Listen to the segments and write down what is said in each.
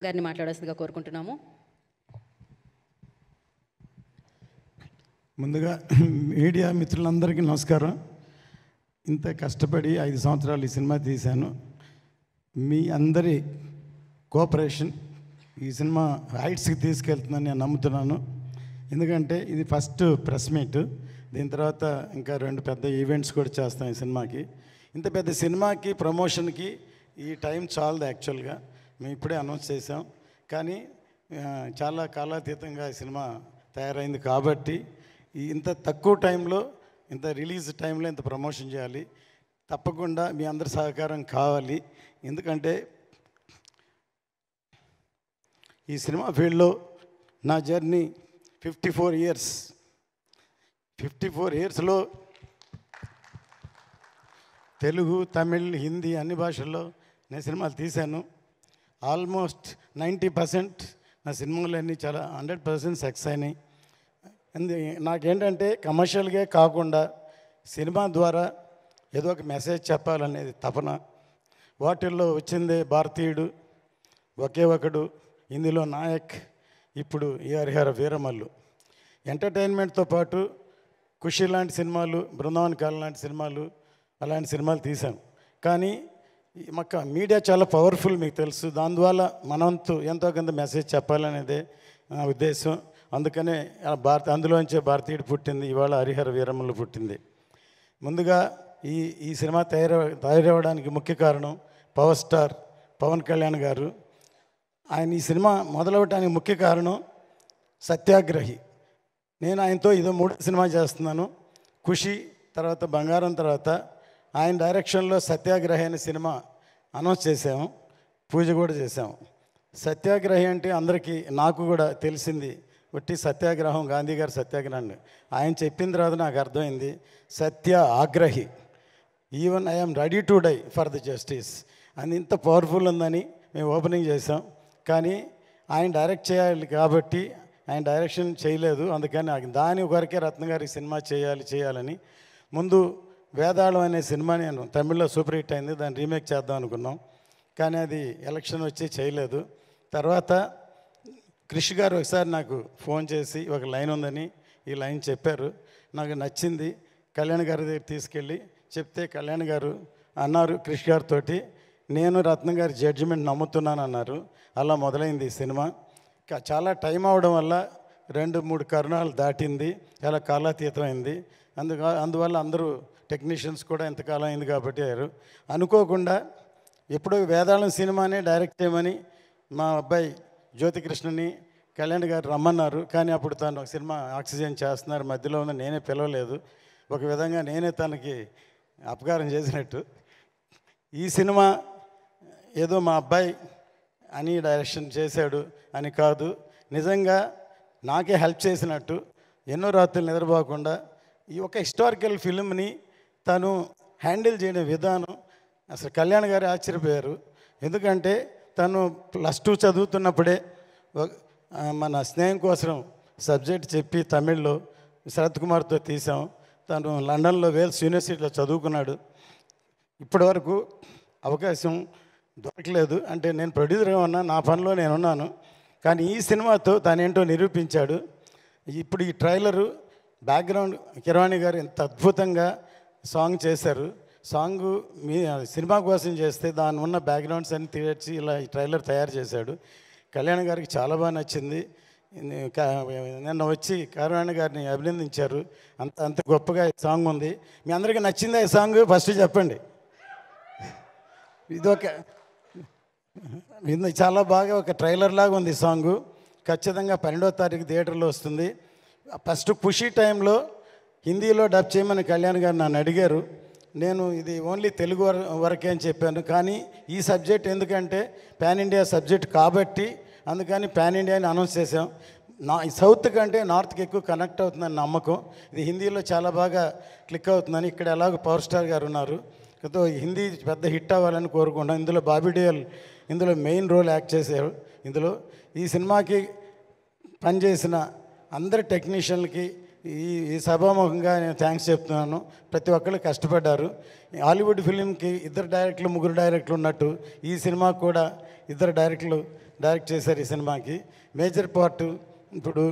గారిని మాట్లాడాల్సిందిగా కోరుకుంటున్నాము. ముందుగా మీడియా మిత్రులందరికీ నమస్కారం. ఇంత కష్టపడి 5 సంవత్సరాలు ఈ సినిమా తీశాను. మీ అందరి కోఆపరేషన్ ఈ సినిమా హైట్స్కి తీసుకెళ్తుందని నేను నమ్ముతున్నాను. ఎందుకంటే ఇది ఫస్ట్ ప్రెస్ మీట్. దీని తర్వాత ఇంకా 2 పెద్ద ఈవెంట్స్ కూడా చేస్తాం ఈ సినిమాకి. ఇంత పెద్ద సినిమాకి ప్రమోషన్కి ఈ టైం చాలదు. యాక్చువల్గా మేము ఇప్పుడే అనౌన్స్ చేసాం, కానీ చాలా కాలాతీతంగా ఈ సినిమా తయారైంది కాబట్టి ఇంత తక్కువ టైంలో, ఇంత రిలీజ్ టైంలో ఇంత ప్రమోషన్ చేయాలి. తప్పకుండా మీ అందరి సహకారం కావాలి. ఎందుకంటే ఈ సినిమా ఫీల్డ్లో నా జర్నీ 54 ఇయర్స్. 54 ఇయర్స్లో తెలుగు, తమిళ్, హిందీ అన్ని భాషల్లో నేను సినిమాలు తీశాను. ఆల్మోస్ట్ 90% నా సినిమాలన్నీ చాలా 100% సక్సెస్ అయినాయి. నాకేంటంటే కమర్షియల్గా కాకుండా సినిమా ద్వారా ఏదో ఒక మెసేజ్ చెప్పాలనేది తపన. వాటిల్లో వచ్చిందే భారతీయుడు, ఒకే ఒకడు, హిందీలో నాయక్, ఇప్పుడు ఈ హరిహర వీరమల్లు. ఎంటర్టైన్మెంట్తో పాటు ఖుషి లాంటి సినిమాలు, బృందావన్ కాలం లాంటి సినిమాలు, అలాంటి సినిమాలు తీశాను. కానీ మాకు మీడియా చాలా పవర్ఫుల్, మీకు తెలుసు. దానివల్ల మనంతు ఎంతో కొంత మెసేజ్ చెప్పాలనేదే నా ఉద్దేశం. అందుకనే అందులోంచే భారతీయుడు పుట్టింది, ఇవాళ హరిహర వీరమల్లు పుట్టింది. ముందుగా ఈ సినిమా తయారవడానికి ముఖ్య కారణం పవర్ స్టార్ పవన్ కళ్యాణ్ గారు. ఆయన ఈ సినిమా మొదలవడానికి ముఖ్య కారణం సత్యాగ్రహి. నేను ఆయనతో ఇదో 3వ సినిమా చేస్తున్నాను. ఖుషి తర్వాత బంగారం తర్వాత ఆయన డైరెక్షన్లో సత్యాగ్రహి అనే సినిమా అనౌన్స్ చేసాము, పూజ కూడా చేసాము. సత్యాగ్రహి అంటే అందరికీ, నాకు కూడా తెలిసింది ఒట్టి సత్యాగ్రహం, గాంధీ గారి సత్యాగ్రహం. ఆయన చెప్పిన తర్వాత నాకు అర్థమైంది సత్య ఆగ్రహి. Even I'm ready to die for the justice అని ఇంత పవర్ఫుల్ ఉందని మేము ఓపెనింగ్ చేసాం. కానీ ఆయన డైరెక్ట్ చేయాలి కాబట్టి ఆయన డైరెక్షన్ చేయలేదు. అందుకని దాని వరకే రత్న గారి సినిమా చేయాలని ముందు వేదాళం అనే సినిమా నేను తమిళ్లో సూపర్ హిట్ అయింది, దాన్ని రీమేక్ చేద్దాం అనుకున్నాం. కానీ అది ఎలక్షన్ వచ్చి చేయలేదు. తర్వాత క్రిష్ గారు ఒకసారి నాకు ఫోన్ చేసి ఒక లైన్ ఉందని ఈ లైన్ చెప్పారు, నాకు నచ్చింది. కళ్యాణ్ గారి దగ్గర తీసుకెళ్ళి చెప్తే కళ్యాణ్ గారు అన్నారు క్రిష్ గారితో, నేను రత్న గారి జడ్జిమెంట్ నమ్ముతున్నాను అన్నారు. అలా మొదలైంది ఈ సినిమా. చాలా టైం అవడం వల్ల 2-3 కరుణాలు దాటింది, చాలా కాలాతీతమైంది. అందువల్ల అందరూ టెక్నీషియన్స్ కూడా ఎంతకాలం అయింది కాబట్టి అనుకోకుండా ఎప్పుడో వేదాళం సినిమానే డైరెక్ట్ చేయమని మా అబ్బాయి జ్యోతికృష్ణని కళ్యాణ్ గారు రమ్మన్నారు. కానీ అప్పుడు తను ఒక సినిమా ఆక్సిజన్ చేస్తున్నారు, మధ్యలో ఉన్న నేనే పిలవలేదు. ఒక విధంగా నేనే తనకి అపకారం చేసినట్టు. ఈ సినిమా ఏదో మా అబ్బాయి అని డైరెక్షన్ చేశాడు అని కాదు, నిజంగా నాకే హెల్ప్ చేసినట్టు. ఎన్నో రాత్రులు నిద్రపోకుండా ఈ ఒక హిస్టారికల్ ఫిల్మ్ని తను హ్యాండిల్ చేయడం విధానం అసలు కళ్యాణ్ గారు ఆశ్చర్యపోయారు. ఎందుకంటే తను +2 చదువుతున్నప్పుడే మన స్నేహం కోసం సబ్జెక్ట్ చెప్పి తమిళ్లో శరత్ కుమార్తో తీసాం. తను లండన్లో వేల్స్ యూనివర్సిటీలో చదువుకున్నాడు. ఇప్పటి వరకు అవకాశం దొరకలేదు. అంటే నేను ప్రొడ్యూసర్గా ఉన్నా, నా పనిలో నేనున్నాను. కానీ ఈ సినిమాతో తనేంటో నిరూపించాడు. ఇప్పుడు ఈ ట్రైలరు బ్యాక్గ్రౌండ్ కిరవాణి గారు ఎంత అద్భుతంగా సాంగ్ చేశారు. సాంగ్ మీ సినిమా కోసం చేస్తే దాని ఉన్న బ్యాక్గ్రౌండ్స్ అన్ని తీర్చి ఇలా ఈ ట్రైలర్ తయారు చేశాడు. కళ్యాణ్ గారికి చాలా బాగా నచ్చింది. నిన్న వచ్చి కిరవాణి గారిని అభినందించారు. అంత గొప్పగా ఈ సాంగ్ ఉంది. మీ అందరికీ నచ్చిందా ఈ సాంగ్? ఫస్ట్ చెప్పండి. ఇది చాలా బాగా ఒక ట్రైలర్ లాగా ఉంది ఈ సాంగు. ఖచ్చితంగా 12వ తారీఖు థియేటర్లో వస్తుంది. ఫస్ట్ ఖుషి టైంలో హిందీలో డబ్ చేయమని కళ్యాణ్ గారు నన్ను అడిగారు. నేను ఇది ఓన్లీ తెలుగు వరకే అని చెప్పాను. కానీ ఈ సబ్జెక్ట్ ఎందుకంటే పాన్ ఇండియా సబ్జెక్ట్ కాబట్టి అందుకని పాన్ ఇండియా అని అనౌన్స్ చేసాం. సౌత్ కంటే నార్త్కి ఎక్కువ కనెక్ట్ అవుతుందని నమ్మకం. ఇది హిందీలో చాలా బాగా క్లిక్ అవుతుందని. ఇక్కడ ఎలాగో పవర్ స్టార్ గారు ఉన్నారు, హిందీ పెద్ద హిట్ అవ్వాలని కోరుకుంటాం. ఇందులో బాబీ డియోల్ ఇందులో మెయిన్ రోల్ యాక్ట్ చేశారు. ఇందులో ఈ సినిమాకి పనిచేసిన అందరి టెక్నీషియన్లకి ఈ సభాముఖంగా నేను థ్యాంక్స్ చెప్తున్నాను. ప్రతి ఒక్కళ్ళు కష్టపడ్డారు. హాలీవుడ్ ఫిలింకి 2 డైరెక్టర్లు 3 డైరెక్టర్లు ఉన్నట్టు ఈ సినిమాకు కూడా 2 డైరెక్టర్లు డైరెక్ట్ చేశారు ఈ సినిమాకి. మేజర్ పార్ట్ ఇప్పుడు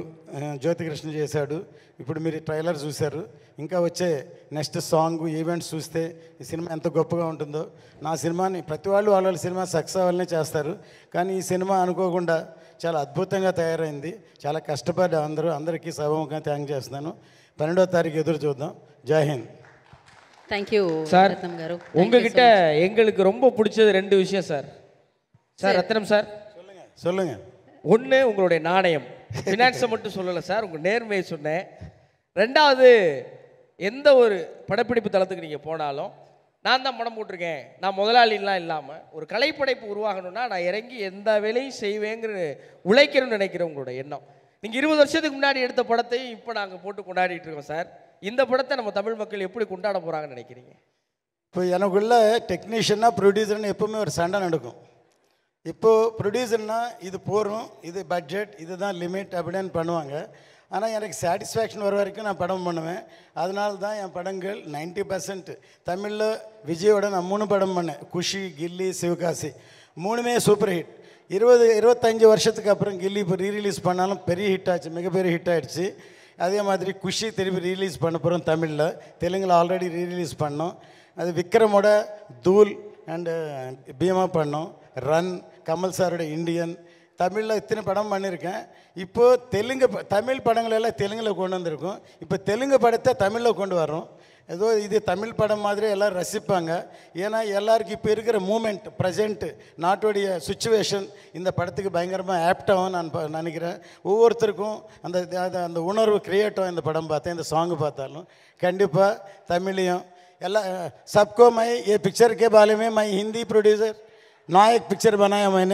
జ్యోతికృష్ణ చేశాడు. ఇప్పుడు మీరు ట్రైలర్ చూశారు. ఇంకా వచ్చే నెక్స్ట్ సాంగ్ ఈవెంట్స్ చూస్తే ఈ సినిమా ఎంత గొప్పగా ఉంటుందో. నా సినిమాని ప్రతి వాళ్ళు వాళ్ళ సినిమా సక్సెస్ అవ్వాలనే చేస్తారు, కానీ ఈ సినిమా అనుకోకుండా చాలా అద్భుతంగా తయారైంది. చాలా కష్టపడి అందరికీ సభముఖంగా థ్యాంక్ చేస్తున్నాను. 12వ తారీఖు ఎదురు చూద్దాం. జై హింద్. Thank you sir. ரத்னம் காரு. உங்ககிட்ட எங்களுக்கு ரொம்ப பிடிச்சது 2 விஷயம் சார். சார் ரத்னம் சார், சொல்லுங்க. ஒன்று உங்களுடைய நாணயம், ஃபினான்ஸை மட்டும் சொல்லலை சார், உங்கள் நேர்மையை சொன்னேன். 2வது, எந்த ஒரு படப்பிடிப்பு தளத்துக்கு நீங்கள் போனாலும் நான் தான் படம் போட்டிருக்கேன், நான் முதலாளிலாம் இல்லாமல் ஒரு கலைப்படைப்பு உருவாகணும்னா நான் இறங்கி எந்த வேலையும் செய்வேங்கிற உழைக்கணும்னு நினைக்கிற உங்களோட எண்ணம். நீங்கள் 20 வருஷத்துக்கு முன்னாடி எடுத்த படத்தையும் இப்போ நாங்கள் போட்டு கொண்டாடிட்டு இருக்கோம் சார். இந்த படத்தை நம்ம தமிழ் மக்கள் எப்படி கொண்டாட போகிறாங்கன்னு நினைக்கிறீங்க? இப்போ எனக்குள்ள டெக்னீஷியனாக ப்ரொடியூசர்னு எப்போவுமே ஒரு சண்டை நடக்கும். இப்போது ப்ரொடியூசர்னா இது போகிறோம், இது பட்ஜெட், இதுதான் லிமிட் அப்படின்னு பண்ணுவாங்க. ஆனால் எனக்கு சாட்டிஸ்ஃபேக்ஷன் வர வரைக்கும் நான் படம் பண்ணுவேன். அதனால தான் என் படங்கள் 90% தமிழில் விஜயோட நான் 3 படம் பண்ணேன். குஷி, கில்லி, சிவகாசி, 3மே சூப்பர் ஹிட். 20-25 வருஷத்துக்கு அப்புறம் கில்லி இப்போ ரீரிலீஸ் பண்ணாலும் பெரிய ஹிட் ஆச்சு, மிகப்பெரிய ஹிட் ஆகிடுச்சு. அதே மாதிரி குஷி திருப்பி ரீலீஸ் பண்ண போகிறோம் தமிழில். தெலுங்கில் ஆல்ரெடி ரீரிலீஸ் பண்ணோம். அது விக்ரமோட தூல் அண்டு பீமா பண்ணோம். ரன், கமல் சாரோட இண்டியன், தமிழில் இத்தனை படம் பண்ணியிருக்கேன். இப்போது தமிழ் படங்கள் எல்லாம் தெலுங்கில் கொண்டு வந்திருக்கோம். இப்போ தெலுங்கு படத்தை தமிழில் கொண்டு வரோம். ஏதோ இது தமிழ் படம் மாதிரி எல்லோரும் ரசிப்பாங்க. ஏன்னா எல்லாருக்கும் இப்போ இருக்கிற மூமெண்ட், ப்ரெசென்ட்டு, நாட்டுடைய சுச்சுவேஷன் இந்த படத்துக்கு பயங்கரமாக ஆப்டாகவும் நான் நினைக்கிறேன். ஒவ்வொருத்தருக்கும் அந்த உணர்வு கிரியேட் ஆகும். இந்த படம் பார்த்தேன், இந்த சாங்கு பார்த்தாலும் கண்டிப்பாக தமிழையும் எல்லாம் सबको मैं ये पिक्चर के बारे में मैं हिंदी प्रोड्यूसर नायक पिक्चर बनाया मैंने.